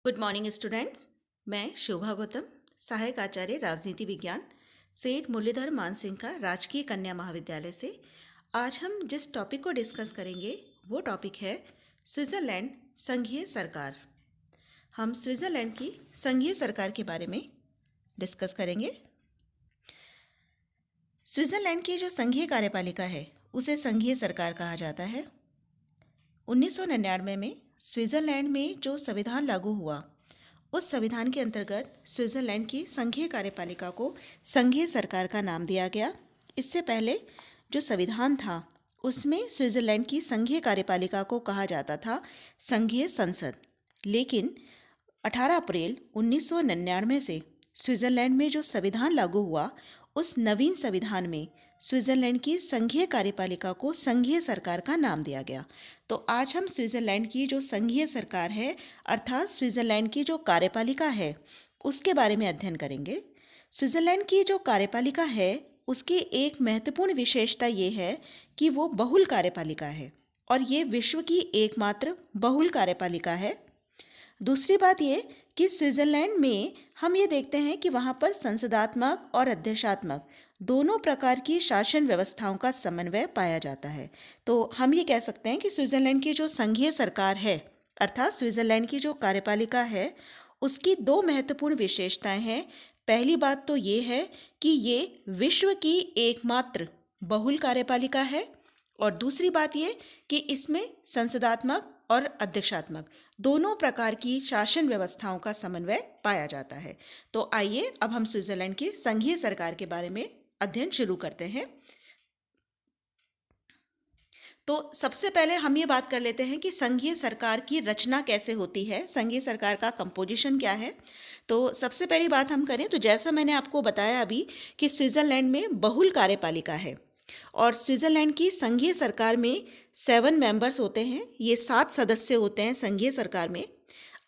Good morning students. मैं शोभा गौतम, सहायक आचार्य राजनीति विज्ञान, सेठ मुरलीधर मानसिंह का राजकीय कन्या महाविद्यालय से आज हम जिस टॉपिक को डिस्कस करेंगे वो टॉपिक है स्विट्ज़रलैंड संघीय सरकार। हम स्विट्ज़रलैंड की संघीय सरकार के बारे में डिस्कस करेंगे। स्विट्ज़रलैंड की जो संघीय कार्यपालिका है उसे संघीय सरकार कहा जाता है। 1999 में स्विट्ज़रलैंड में जो संविधान लागू हुआ, उस संविधान के अंतर्गत स्विट्ज़रलैंड की संघीय कार्यपालिका को संघीय सरकार का नाम दिया गया। इससे पहले जो संविधान था उसमें स्विट्ज़रलैंड की संघीय कार्यपालिका को कहा जाता था संघीय संसद। लेकिन 18 अप्रैल 1999 से स्विट्ज़रलैंड में जो संविधान लागू हुआ, उस नवीन संविधान में स्विट्ज़रलैंड की संघीय कार्यपालिका को संघीय सरकार का नाम दिया गया। तो आज हम स्विट्ज़रलैंड की जो संघीय सरकार है अर्थात स्विट्ज़रलैंड की जो कार्यपालिका है उसके बारे में अध्ययन करेंगे। स्विट्ज़रलैंड की जो कार्यपालिका है उसकी एक महत्वपूर्ण विशेषता ये है कि वो बहुल कार्यपालिका है और ये विश्व की एकमात्र बहुल कार्यपालिका है। दूसरी बात ये कि स्विट्ज़रलैंड में हम ये देखते हैं कि वहाँ पर संसदात्मक और अध्यक्षात्मक दोनों प्रकार की शासन व्यवस्थाओं का समन्वय पाया जाता है। तो हम ये कह सकते हैं कि स्विट्ज़रलैंड की जो संघीय सरकार है अर्थात स्विट्ज़रलैंड की जो कार्यपालिका है उसकी दो महत्वपूर्ण विशेषताएं हैं। पहली बात तो ये है कि ये विश्व की एकमात्र बहुल कार्यपालिका है और दूसरी बात ये कि इसमें संसदात्मक और अध्यक्षात्मक दोनों प्रकार की शासन व्यवस्थाओं का समन्वय पाया जाता है। तो आइए अब हम स्विट्ज़रलैंड की संघीय सरकार के बारे में अध्ययन शुरू करते हैं। तो सबसे पहले हम ये बात कर लेते हैं कि संघीय सरकार की रचना कैसे होती है, संघीय सरकार का कंपोजिशन क्या है। तो सबसे पहली बात हम करें तो जैसा मैंने आपको बताया अभी कि स्विट्ज़रलैंड में बहुल कार्यपालिका है और स्विट्ज़रलैंड की संघीय सरकार में 7 मेंबर्स होते हैं। ये 7 सदस्य होते हैं संघीय सरकार में।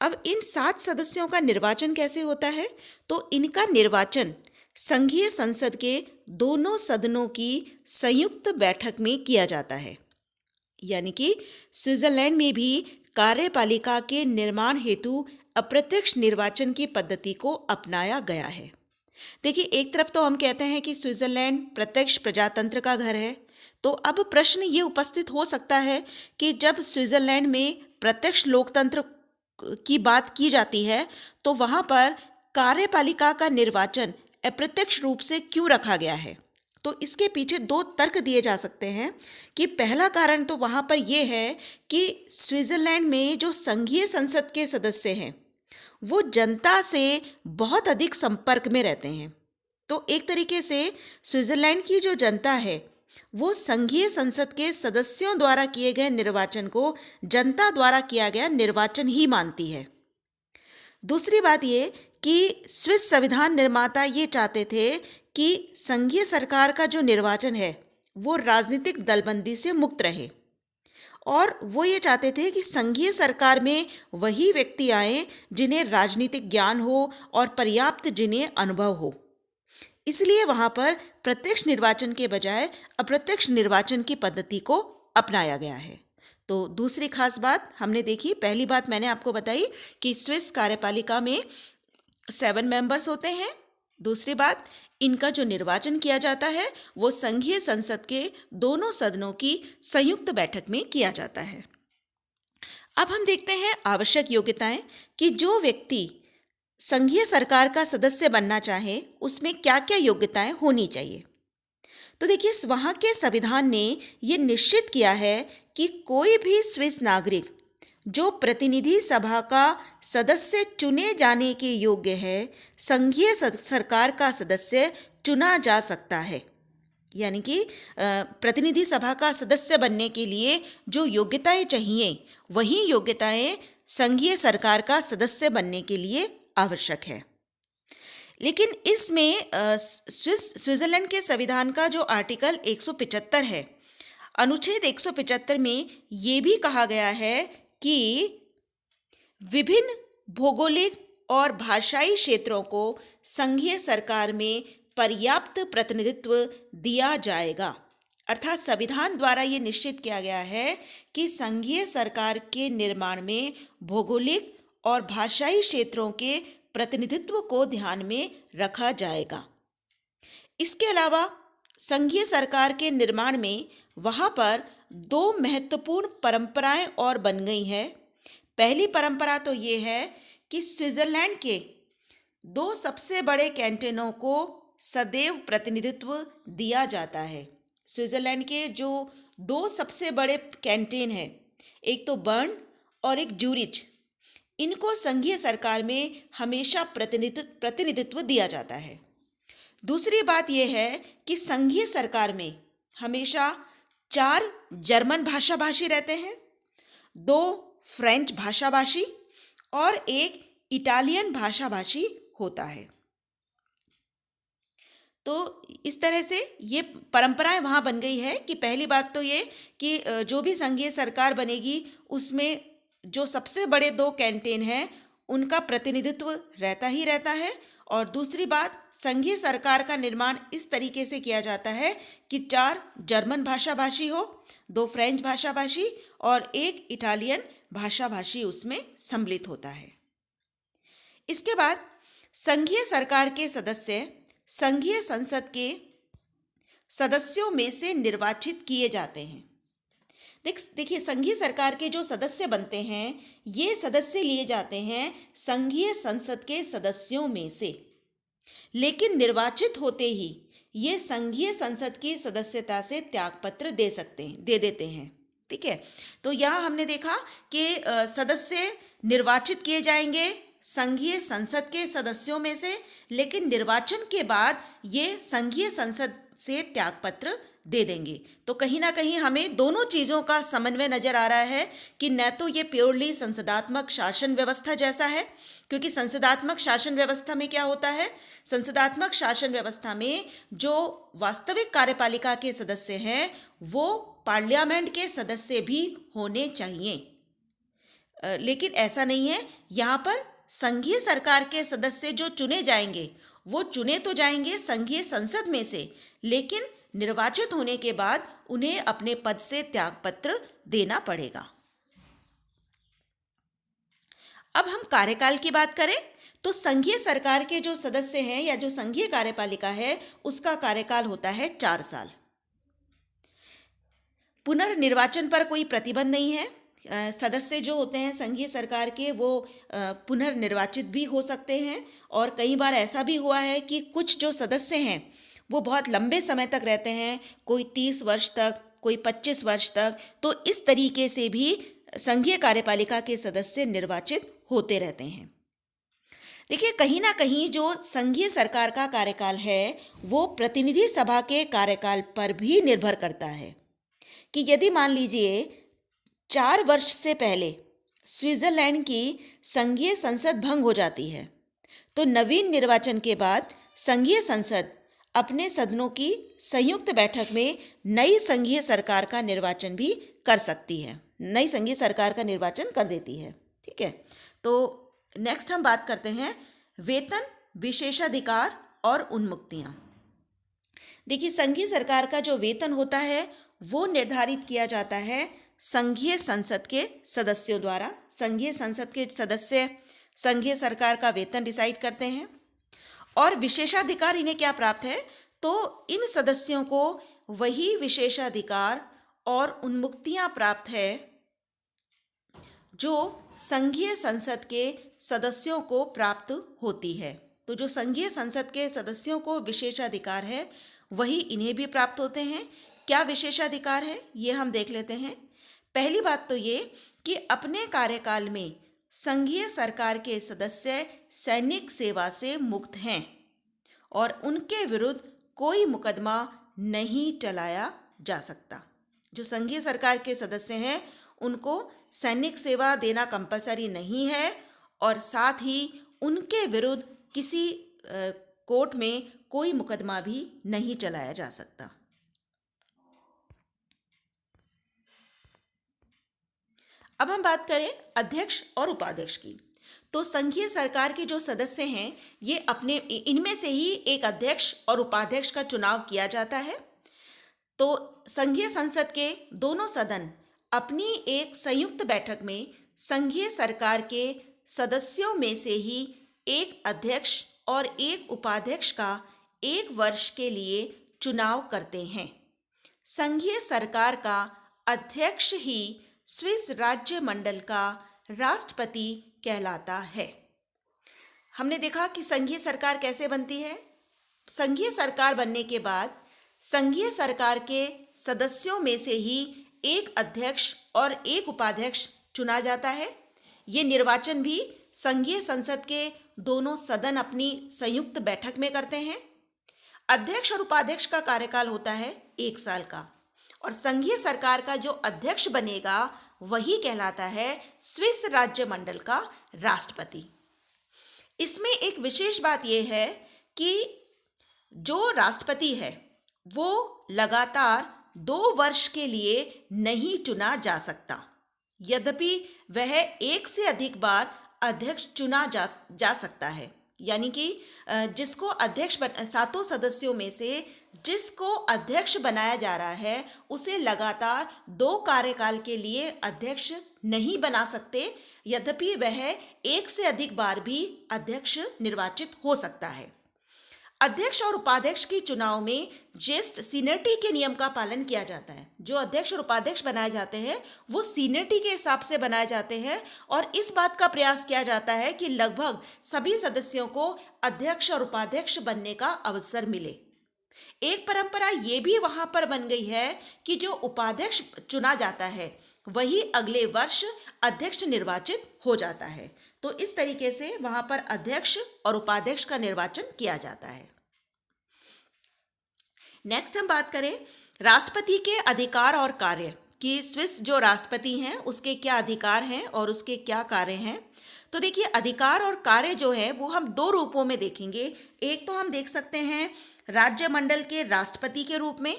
अब इन 7 सदस्यों का निर्वाचन कैसे होता है? तो इनका निर्वाचन संघीय संसद के दोनों सदनों की संयुक्त बैठक में किया जाता है। यानी कि स्विट्ज़रलैंड में भी कार्यपालिका के निर्माण हेतु अप्रत्यक्ष निर्वाचन की पद्धति को अपनाया गया है। देखिए, एक तरफ तो हम कहते हैं कि स्विट्ज़रलैंड प्रत्यक्ष प्रजातंत्र का घर है। तो अब प्रश्न ये उपस्थित हो सकता है कि जब स्विट्ज़रलैंड में प्रत्यक्ष लोकतंत्र की बात की जाती है तो वहाँ पर कार्यपालिका का निर्वाचन अप्रत्यक्ष रूप से क्यों रखा गया है? तो इसके पीछे 2 तर्क दिए जा सकते हैं कि पहला कारण तो वहाँ पर यह है कि स्विट्ज़रलैंड में जो संघीय संसद के सदस्य हैं वो जनता से बहुत अधिक संपर्क में रहते हैं। तो एक तरीके से स्विट्ज़रलैंड की जो जनता है वो संघीय संसद के सदस्यों द्वारा किए गए निर्वाचन को जनता द्वारा किया गया निर्वाचन ही मानती है। दूसरी बात ये कि स्विस संविधान निर्माता ये चाहते थे कि संघीय सरकार का जो निर्वाचन है वो राजनीतिक दलबंदी से मुक्त रहे और वो ये चाहते थे कि संघीय सरकार में वही व्यक्ति आए जिन्हें राजनीतिक ज्ञान हो और पर्याप्त जिन्हें अनुभव हो। इसलिए वहाँ पर प्रत्यक्ष निर्वाचन के बजाय अप्रत्यक्ष निर्वाचन की पद्धति को अपनाया गया है। तो दूसरी खास बात हमने देखी, पहली बात मैंने आपको बताई कि स्विस कार्यपालिका में 7 मेंबर्स होते हैं। दूसरी बात, इनका जो निर्वाचन किया जाता है वो संघीय संसद के दोनों सदनों की संयुक्त बैठक में किया जाता है। अब हम देखते हैं आवश्यक योग्यताएं कि जो व्यक्ति संघीय सरकार का सदस्य बनना चाहे उसमें क्या क्या योग्यताएं होनी चाहिए। तो देखिए, वहाँ के संविधान ने ये निश्चित किया है कि कोई भी स्विस नागरिक जो प्रतिनिधि सभा का सदस्य चुने जाने के योग्य है, संघीय सरकार का सदस्य चुना जा सकता है। यानी कि प्रतिनिधि सभा का सदस्य बनने के लिए जो योग्यताएं चाहिए वही योग्यताएं संघीय सरकार का सदस्य बनने के लिए आवश्यक है। लेकिन इसमें स्विट्ज़रलैंड के संविधान का जो आर्टिकल 175 है, अनुच्छेद 175 में ये भी कहा गया है कि विभिन्न भौगोलिक और भाषाई क्षेत्रों को संघीय सरकार में पर्याप्त प्रतिनिधित्व दिया जाएगा। अर्थात संविधान द्वारा ये निश्चित किया गया है कि संघीय सरकार के निर्माण में भौगोलिक और भाषाई क्षेत्रों के प्रतिनिधित्व को ध्यान में रखा जाएगा। इसके अलावा संघीय सरकार के निर्माण में वहाँ पर दो महत्वपूर्ण परंपराएं और बन गई हैं। पहली परंपरा तो ये है कि स्विट्जरलैंड के दो सबसे बड़े कैंटोनों को सदैव प्रतिनिधित्व दिया जाता है। स्विट्जरलैंड के जो दो सबसे बड़े कैंटन हैं, एक तो बर्न और एक ज्यूरिच, इनको संघीय सरकार में हमेशा प्रतिनिधित्व दिया जाता है। दूसरी बात यह है कि संघीय सरकार में हमेशा 4 जर्मन भाषाभाषी रहते हैं, 2 फ्रेंच भाषाभाषी और एक इटालियन भाषाभाषी होता है। तो इस तरह से ये परंपराएं वहाँ बन गई है कि पहली बात तो ये कि जो भी संघीय सरकार बनेगी उसमें जो सबसे बड़े 2 कैंटन हैं उनका प्रतिनिधित्व रहता ही रहता है। और दूसरी बात, संघीय सरकार का निर्माण इस तरीके से किया जाता है कि 4 जर्मन भाषाभाषी हो, 2 फ्रेंच भाषाभाषी और 1 इटालियन भाषाभाषी उसमें सम्मिलित होता है। इसके बाद संघीय सरकार के सदस्य संघीय संसद के सदस्यों में से निर्वाचित किए जाते हैं। देखिए, संघीय सरकार के जो सदस्य बनते हैं ये सदस्य लिए जाते हैं संघीय संसद के सदस्यों में से, लेकिन निर्वाचित होते ही ये संघीय संसद की सदस्यता से त्यागपत्र दे देते हैं। ठीक है, तो यहाँ हमने देखा कि सदस्य निर्वाचित किए जाएंगे संघीय संसद के सदस्यों में से, लेकिन निर्वाचन के बाद ये संघीय संसद से त्यागपत्र दे देंगे। तो कहीं ना कहीं हमें दोनों चीज़ों का समन्वय नजर आ रहा है कि न तो ये प्योरली संसदात्मक शासन व्यवस्था जैसा है, क्योंकि संसदात्मक शासन व्यवस्था में क्या होता है, संसदात्मक शासन व्यवस्था में जो वास्तविक कार्यपालिका के सदस्य हैं वो पार्लियामेंट के सदस्य भी होने चाहिए। लेकिन ऐसा नहीं है। यहाँ पर संघीय सरकार के सदस्य जो चुने जाएंगे वो चुने तो जाएंगे संघीय संसद में से, लेकिन निर्वाचित होने के बाद उन्हें अपने पद से त्यागपत्र देना पड़ेगा। अब हम कार्यकाल की बात करें तो संघीय सरकार के जो सदस्य हैं या जो संघीय कार्यपालिका है उसका कार्यकाल होता है 4 साल। पुनर्निर्वाचन पर कोई प्रतिबंध नहीं है। सदस्य जो होते हैं संघीय सरकार के वो पुनर्निर्वाचित भी हो सकते हैं, और कई बार ऐसा भी हुआ है कि कुछ जो सदस्य हैं वो बहुत लंबे समय तक रहते हैं, कोई 30 वर्ष तक, कोई 25 वर्ष तक। तो इस तरीके से भी संघीय कार्यपालिका के सदस्य निर्वाचित होते रहते हैं। देखिए, कहीं ना कहीं जो संघीय सरकार का कार्यकाल है वो प्रतिनिधि सभा के कार्यकाल पर भी निर्भर करता है कि यदि मान लीजिए 4 वर्ष से पहले स्विट्जरलैंड की संघीय संसद भंग हो जाती है तो नवीन निर्वाचन के बाद संघीय संसद अपने सदनों की संयुक्त बैठक में नई संघीय सरकार का निर्वाचन भी कर सकती है, नई संघीय सरकार का निर्वाचन कर देती है। ठीक है, तो नेक्स्ट हम बात करते हैं वेतन, विशेषाधिकार और उन्मुक्तियां। देखिए, संघीय सरकार का जो वेतन होता है वो निर्धारित किया जाता है संघीय संसद के सदस्यों द्वारा। संघीय संसद के सदस्य संघीय सरकार का वेतन डिसाइड करते हैं। और विशेषाधिकार इन्हें क्या प्राप्त है, तो इन सदस्यों को वही विशेषाधिकार और उन्मुक्तियां प्राप्त है जो संघीय संसद के सदस्यों को प्राप्त होती है। तो जो संघीय संसद के सदस्यों को विशेषाधिकार है वही इन्हें भी प्राप्त होते हैं। क्या विशेषाधिकार है ये हम देख लेते हैं। पहली बात तो ये कि अपने कार्यकाल में संघीय सरकार के सदस्य सैनिक सेवा से मुक्त हैं और उनके विरुद्ध कोई मुकदमा नहीं चलाया जा सकता। जो संघीय सरकार के सदस्य हैं उनको सैनिक सेवा देना कंपलसरी नहीं है, और साथ ही उनके विरुद्ध किसी कोर्ट में कोई मुकदमा भी नहीं चलाया जा सकता। अब हम बात करें अध्यक्ष और उपाध्यक्ष की। तो संघीय सरकार के जो सदस्य हैं ये इनमें से ही एक अध्यक्ष और उपाध्यक्ष का चुनाव किया जाता है। तो संघीय संसद के दोनों सदन अपनी एक संयुक्त बैठक में संघीय सरकार के सदस्यों में से ही एक अध्यक्ष और एक उपाध्यक्ष का 1 वर्ष के लिए चुनाव करते हैं। संघीय सरकार का अध्यक्ष ही स्विस राज्य मंडल का राष्ट्रपति कहलाता है। हमने देखा कि संघीय सरकार कैसे बनती है। संघीय सरकार बनने के बाद संघीय सरकार के सदस्यों में से ही एक अध्यक्ष और एक उपाध्यक्ष चुना जाता है। ये निर्वाचन भी संघीय संसद के दोनों सदन अपनी संयुक्त बैठक में करते हैं। अध्यक्ष और उपाध्यक्ष का कार्यकाल होता है 1 साल का, और संघीय सरकार का जो अध्यक्ष बनेगा वही कहलाता है स्विस राज्य मंडल का राष्ट्रपति। इसमें एक विशेष बात यह है कि जो राष्ट्रपति है वो लगातार 2 वर्ष के लिए नहीं चुना जा सकता। यद्यपि वह 1 से अधिक बार अध्यक्ष चुना जा सकता है, यानी कि जिसको अध्यक्ष 7 सदस्यों में से जिसको अध्यक्ष बनाया जा रहा है उसे लगातार 2 कार्यकाल के लिए अध्यक्ष नहीं बना सकते। यद्यपि वह 1 से अधिक बार भी अध्यक्ष निर्वाचित हो सकता है। अध्यक्ष और उपाध्यक्ष के चुनाव में जेस्ट सीनियरिटी के नियम का पालन किया जाता है। जो अध्यक्ष और उपाध्यक्ष बनाए जाते हैं वो सीनियरिटी के हिसाब से बनाए जाते हैं, और इस बात का प्रयास किया जाता है कि लगभग सभी सदस्यों को अध्यक्ष और उपाध्यक्ष बनने का अवसर मिले। एक परंपरा ये भी वहां पर बन गई है कि जो उपाध्यक्ष चुना जाता है वही अगले वर्ष अध्यक्ष निर्वाचित हो जाता है। तो इस तरीके से वहां पर अध्यक्ष और उपाध्यक्ष का निर्वाचन किया जाता है। नेक्स्ट हम बात करें राष्ट्रपति के अधिकार और कार्य कि स्विस जो राष्ट्रपति हैं उसके क्या अधिकार हैं और उसके क्या कार्य हैं। तो देखिए, अधिकार और कार्य जो है वो हम 2 रूपों में देखेंगे। एक तो हम देख सकते हैं राज्य मंडल के राष्ट्रपति के रूप में,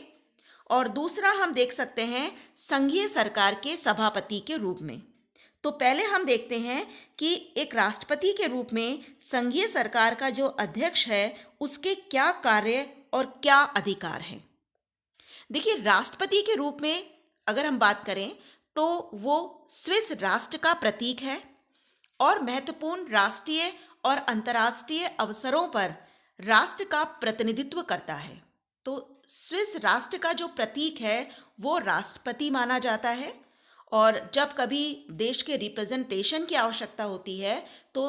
और दूसरा हम देख सकते हैं संघीय सरकार के सभापति के रूप में। तो पहले हम देखते हैं कि एक राष्ट्रपति के रूप में संघीय सरकार का जो अध्यक्ष है उसके क्या कार्य और क्या अधिकार हैं। देखिए, राष्ट्रपति के रूप में अगर हम बात करें तो वो स्विस राष्ट्र का प्रतीक है और महत्वपूर्ण राष्ट्रीय और अंतर्राष्ट्रीय अवसरों पर राष्ट्र का प्रतिनिधित्व करता है। तो स्विस राष्ट्र का जो प्रतीक है वो राष्ट्रपति माना जाता है, और जब कभी देश के रिप्रेजेंटेशन की आवश्यकता होती है तो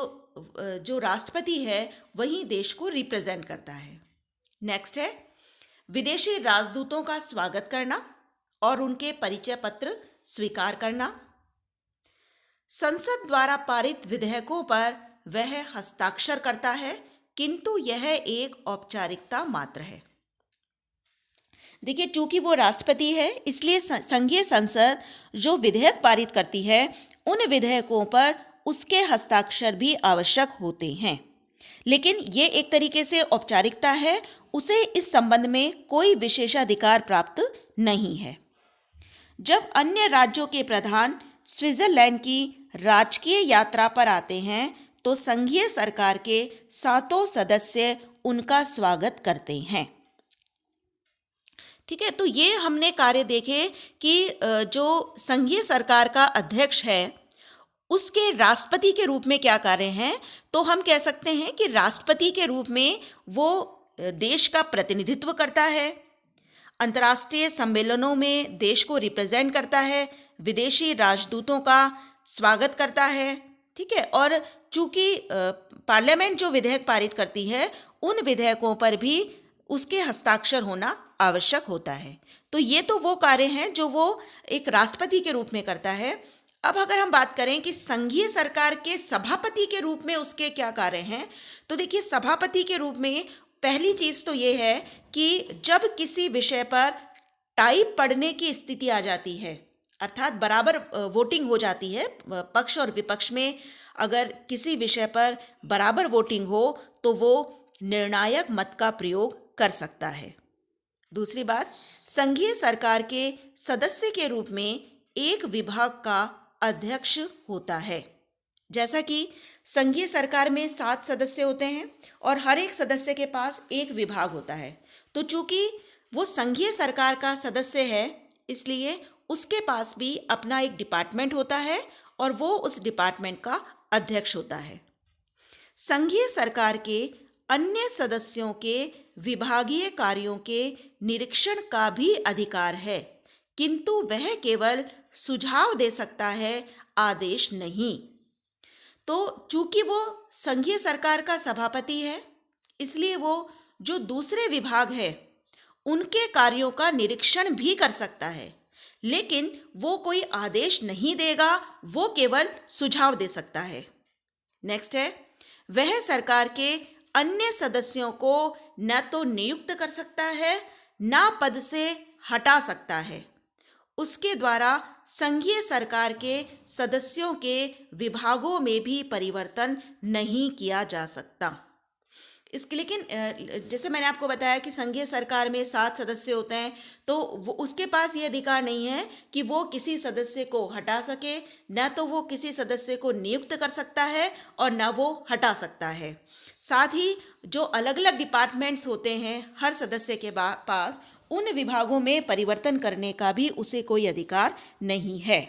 जो राष्ट्रपति है वही देश को रिप्रेजेंट करता है। नेक्स्ट है विदेशी राजदूतों का स्वागत करना और उनके परिचय पत्र स्वीकार करना। संसद द्वारा पारित विधेयकों पर वह हस्ताक्षर करता है, किंतु यह एक औपचारिकता मात्र है। देखिए, चूंकि वो राष्ट्रपति है इसलिए संघीय संसद जो विधेयक पारित करती है उन विधेयकों पर उसके हस्ताक्षर भी आवश्यक होते हैं, लेकिन ये एक तरीके से औपचारिकता है, उसे इस संबंध में कोई विशेषाधिकार प्राप्त नहीं है। जब अन्य राज्यों के प्रधान स्विट्जरलैंड की राजकीय यात्रा पर आते हैं तो संघीय सरकार के 7 सदस्य उनका स्वागत करते हैं। ठीक है, तो ये हमने कार्य देखे कि जो संघीय सरकार का अध्यक्ष है उसके राष्ट्रपति के रूप में क्या कार्य हैं। तो हम कह सकते हैं कि राष्ट्रपति के रूप में वो देश का प्रतिनिधित्व करता है, अंतर्राष्ट्रीय सम्मेलनों में देश को रिप्रेजेंट करता है, विदेशी राजदूतों का स्वागत करता है। ठीक है, और चूंकि पार्लियामेंट जो विधेयक पारित करती है उन विधेयकों पर भी उसके हस्ताक्षर होना आवश्यक होता है। तो ये तो वो कार्य हैं जो वो एक राष्ट्रपति के रूप में करता है। अब अगर हम बात करें कि संघीय सरकार के सभापति के रूप में उसके क्या कार्य हैं, तो देखिए, सभापति के रूप में पहली चीज़ तो ये है कि जब किसी विषय पर टाई पड़ने की स्थिति आ जाती है, अर्थात बराबर वोटिंग हो जाती है, पक्ष और विपक्ष में अगर किसी विषय पर बराबर वोटिंग हो तो वो निर्णायक मत का प्रयोग कर सकता है। दूसरी बात, संघीय सरकार के सदस्य के रूप में एक विभाग का अध्यक्ष होता है। जैसा कि संघीय सरकार में 7 सदस्य होते हैं और हर एक सदस्य के पास एक विभाग होता है, तो चूंकि वो संघीय सरकार का सदस्य है इसलिए उसके पास भी अपना एक डिपार्टमेंट होता है और वो उस डिपार्टमेंट का अध्यक्ष होता है। संघीय सरकार के अन्य सदस्यों के विभागीय कार्यों के निरीक्षण का भी अधिकार है, किंतु वह केवल सुझाव दे सकता है, आदेश नहीं। तो चूंकि वो संघीय सरकार का सभापति है, इसलिए वो जो दूसरे विभाग है उनके कार्यों का निरीक्षण भी कर सकता है, लेकिन वो कोई आदेश नहीं देगा, वो केवल सुझाव दे सकता है। नेक्स्ट है, वह सरकार के अन्य सदस्यों को न तो नियुक्त कर सकता है, न पद से हटा सकता है। उसके द्वारा संघीय सरकार के सदस्यों के विभागों में भी परिवर्तन नहीं किया जा सकता। इसके लेकिन जैसे मैंने आपको बताया कि संघीय सरकार में 7 सदस्य होते हैं, तो वो उसके पास ये अधिकार नहीं है कि वो किसी सदस्य को हटा सके, न तो वो किसी सदस्य को नियुक्त कर सकता है और न वो हटा सकता है। साथ ही जो अलग अलग डिपार्टमेंट्स होते हैं, हर सदस्य के पास उन विभागों में परिवर्तन करने का भी उसे कोई अधिकार नहीं है।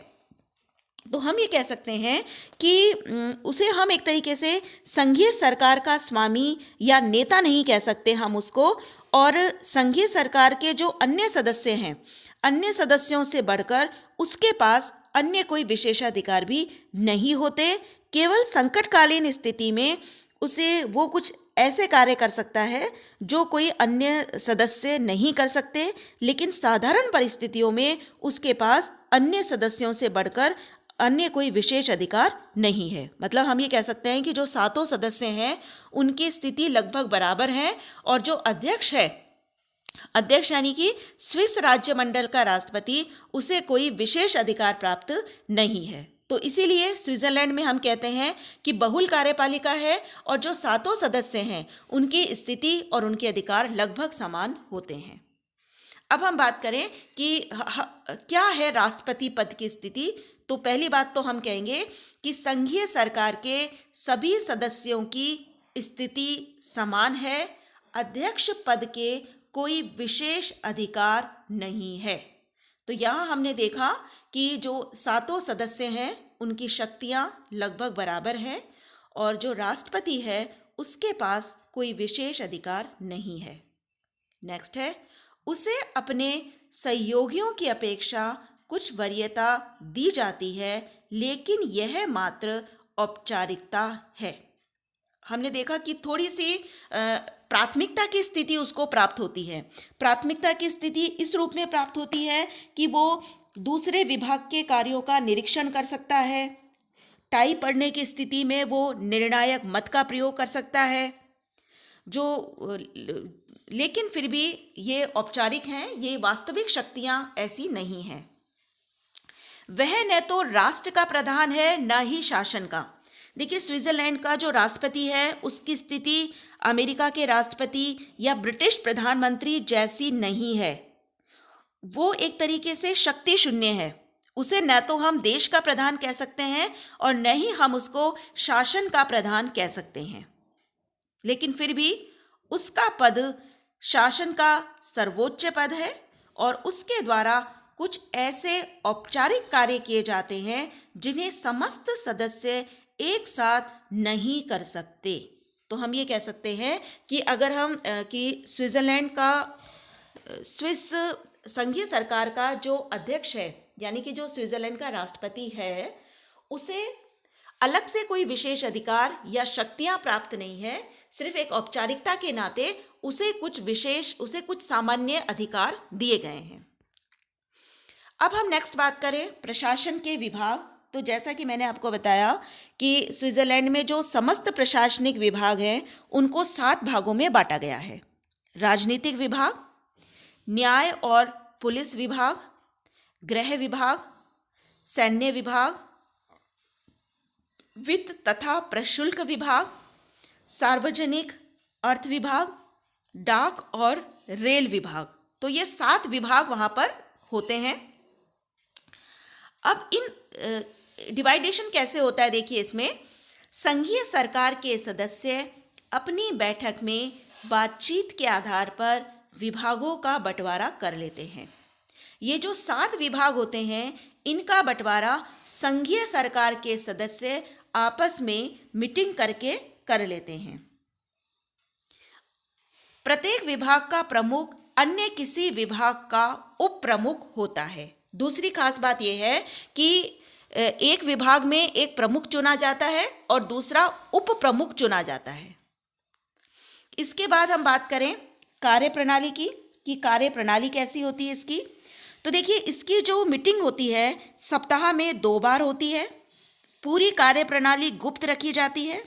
तो हम ये कह सकते हैं कि उसे हम एक तरीके से संघीय सरकार का स्वामी या नेता नहीं कह सकते हम उसको, और संघीय सरकार के जो अन्य सदस्य हैं, अन्य सदस्यों से बढ़कर उसके पास अन्य कोई विशेषाधिकार भी नहीं होते। केवल संकटकालीन स्थिति में उसे वो कुछ ऐसे कार्य कर सकता है जो कोई अन्य सदस्य नहीं कर सकते, लेकिन साधारण परिस्थितियों में उसके पास अन्य सदस्यों से बढ़कर अन्य कोई विशेष अधिकार नहीं है। मतलब हम ये कह सकते हैं कि जो 7 सदस्य हैं उनकी स्थिति लगभग बराबर है, और जो अध्यक्ष है, अध्यक्ष यानी कि स्विस राज्य मंडल का राष्ट्रपति, उसे कोई विशेष अधिकार प्राप्त नहीं है। तो इसीलिए स्विट्जरलैंड में हम कहते हैं कि बहुल कार्यपालिका है, और जो 7 सदस्य हैं उनकी स्थिति और उनके अधिकार लगभग समान होते हैं। अब हम बात करें कि क्या है राष्ट्रपति पद की स्थिति। तो पहली बात तो हम कहेंगे कि संघीय सरकार के सभी सदस्यों की स्थिति समान है, अध्यक्ष पद के कोई विशेष अधिकार नहीं है। तो यहाँ हमने देखा कि जो 7 सदस्य हैं उनकी शक्तियाँ लगभग बराबर हैं, और जो राष्ट्रपति है उसके पास कोई विशेष अधिकार नहीं है। नेक्स्ट है, उसे अपने सहयोगियों की अपेक्षा कुछ वरीयता दी जाती है, लेकिन यह मात्र औपचारिकता है। हमने देखा कि थोड़ी सी प्राथमिकता की स्थिति उसको प्राप्त होती है। प्राथमिकता की स्थिति इस रूप में प्राप्त होती है कि वो दूसरे विभाग के कार्यों का निरीक्षण कर सकता है, टाई पड़ने की स्थिति में वो निर्णायक मत का प्रयोग कर सकता है, लेकिन फिर भी ये औपचारिक हैं, ये वास्तविक शक्तियां ऐसी नहीं हैं। वह न तो राष्ट्र का प्रधान है न ही शासन का। देखिए, स्विट्जरलैंड का जो राष्ट्रपति है उसकी स्थिति अमेरिका के राष्ट्रपति या ब्रिटिश प्रधानमंत्री जैसी नहीं है। वो एक तरीके से शक्ति शून्य है। उसे न तो हम देश का प्रधान कह सकते हैं और न ही हम उसको शासन का प्रधान कह सकते हैं, लेकिन फिर भी उसका पद शासन का सर्वोच्च पद है, और उसके द्वारा कुछ ऐसे औपचारिक कार्य किए जाते हैं जिन्हें समस्त सदस्य एक साथ नहीं कर सकते। तो हम ये कह सकते हैं कि अगर हम कि स्विट्जरलैंड का स्विस संघीय सरकार का जो अध्यक्ष है, यानी कि जो स्विट्जरलैंड का राष्ट्रपति है, उसे अलग से कोई विशेष अधिकार या शक्तियां प्राप्त नहीं है। सिर्फ एक औपचारिकता के नाते उसे कुछ सामान्य अधिकार दिए गए हैं। अब हम नेक्स्ट बात करें प्रशासन के विभाग। तो जैसा कि मैंने आपको बताया कि स्विट्जरलैंड में जो समस्त प्रशासनिक विभाग हैं उनको 7 भागों में बांटा गया है। राजनीतिक विभाग, न्याय और पुलिस विभाग, गृह विभाग, सैन्य विभाग, वित्त तथा प्रशुल्क विभाग, सार्वजनिक अर्थ विभाग, डाक और रेल विभाग। तो ये 7 विभाग वहाँ पर होते हैं। अब इन डिवाइडेशन कैसे होता है, देखिए इसमें संघीय सरकार के सदस्य अपनी बैठक में बातचीत के आधार पर विभागों का बंटवारा कर लेते हैं। ये जो 7 विभाग होते हैं इनका बंटवारा संघीय सरकार के सदस्य आपस में मीटिंग करके कर लेते हैं। प्रत्येक विभाग का प्रमुख अन्य किसी विभाग का उप प्रमुख होता है। दूसरी खास बात यह है कि एक विभाग में एक प्रमुख चुना जाता है और दूसरा उप प्रमुख चुना जाता है। इसके बाद हम बात करें कार्यप्रणाली की कि कार्यप्रणाली कैसी होती है इसकी। तो देखिए, इसकी जो मीटिंग होती है सप्ताह में 2 बार होती है। पूरी कार्यप्रणाली गुप्त रखी जाती है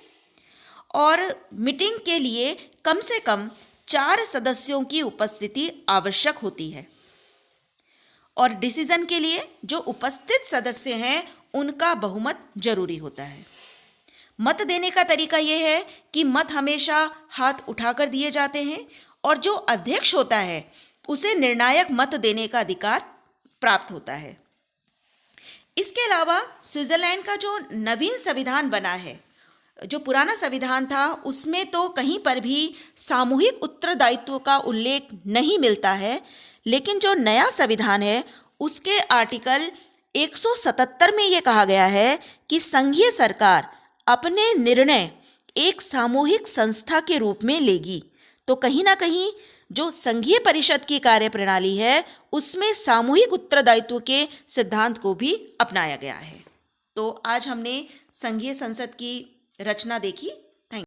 और मीटिंग के लिए कम से कम 4 सदस्यों की उपस्थिति आवश्यक होती है और डिसीजन के लिए जो उपस्थित सदस्य हैं उनका बहुमत जरूरी होता है। मत देने का तरीका यह है कि मत हमेशा हाथ उठाकर दिए जाते हैं और जो अध्यक्ष होता है उसे निर्णायक मत देने का अधिकार प्राप्त होता है। इसके अलावा स्विट्जरलैंड का जो नवीन संविधान बना है, जो पुराना संविधान था उसमें तो कहीं पर भी सामूहिक उत्तरदायित्व का उल्लेख नहीं मिलता है, लेकिन जो नया संविधान है उसके आर्टिकल 177 में ये कहा गया है कि संघीय सरकार अपने निर्णय एक सामूहिक संस्था के रूप में लेगी। तो कहीं ना कहीं जो संघीय परिषद की कार्यप्रणाली है उसमें सामूहिक उत्तरदायित्व के सिद्धांत को भी अपनाया गया है। तो आज हमने संघीय संसद की रचना देखी।